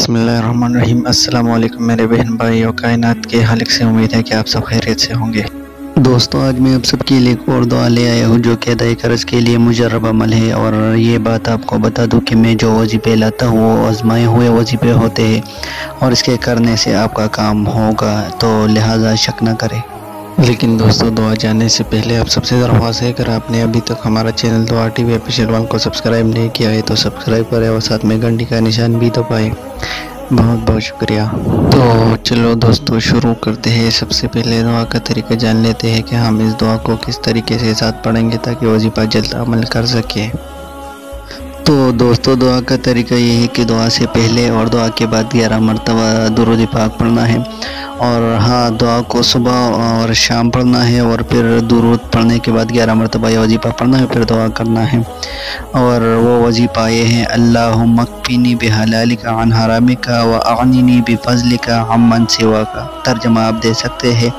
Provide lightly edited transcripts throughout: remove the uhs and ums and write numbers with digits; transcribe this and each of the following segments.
बिस्मिल्लाहिर्रहमानिर्रहीम। अस्सलाम वालेकुम मेरे बहन भाई और कायनात के खालिक से उम्मीद है कि आप सब खैरियत से होंगे। दोस्तों, आज मैं आप सबके लिए एक और दुआ ले आया हूँ जो कि अदाए कर्ज के लिए मुजर्रब अमल है। और ये बात आपको बता दूँ कि मैं जो वजीफ़े लाता हूँ वो आजमाए हुए वजीफ़े होते हैं और इसके करने से आपका काम होगा, तो लिहाजा शक न करें। लेकिन दोस्तों, दुआ जाने से पहले आप सबसे दरख्वास्त है, अगर आपने अभी तक हमारा चैनल दुआ टीवी ऑफिशियल 1 को सब्सक्राइब नहीं किया है तो सब्सक्राइब करें और साथ में घंटी का निशान भी दबाएं। बहुत बहुत शुक्रिया। तो चलो दोस्तों, शुरू करते हैं। सबसे पहले दुआ का तरीका जान लेते हैं कि हम इस दुआ को किस तरीके से साथ पढ़ेंगे ताकि वजीफ़ा जल्द अमल कर सके। तो दोस्तों, दुआ का तरीका ये है कि दुआ से पहले और दुआ के बाद 11 मरतबा दुरूद पाक पढ़ना है। और हाँ, दुआ को सुबह और शाम पढ़ना है और फिर दुरूद पढ़ने के बाद 11 मरतबा यह वजीफ़ा पढ़ना है, फिर दुआ करना है। और वो वजीफ़ा ये है, अल्लाहुम्मा क्फिनी बिहलालिका अन हरामिका व अगनिनी बिफज़लिका अम्मन सिवाका। तर्जुमा आप दे सकते हैं।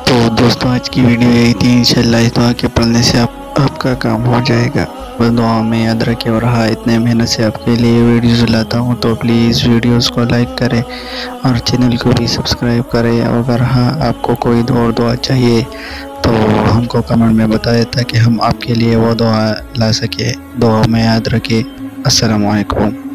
तो दोस्तों, आज की वीडियो यही थी। इंशाल्लाह इस दुआ के पढ़ने से आपका काम हो जाएगा। बस दुआ में याद रखें। और हाँ, इतने मेहनत से आपके लिए वीडियोज़ लाता हूँ तो प्लीज़ वीडियोज़ को लाइक करें और चैनल को भी सब्सक्राइब करें। अगर हाँ, आपको कोई और दुआ चाहिए तो हमको कमेंट में बताएं ताकि हम आपके लिए वो दुआ ला सके। दुआ में याद रखें। अस्सलामु अलैकुम।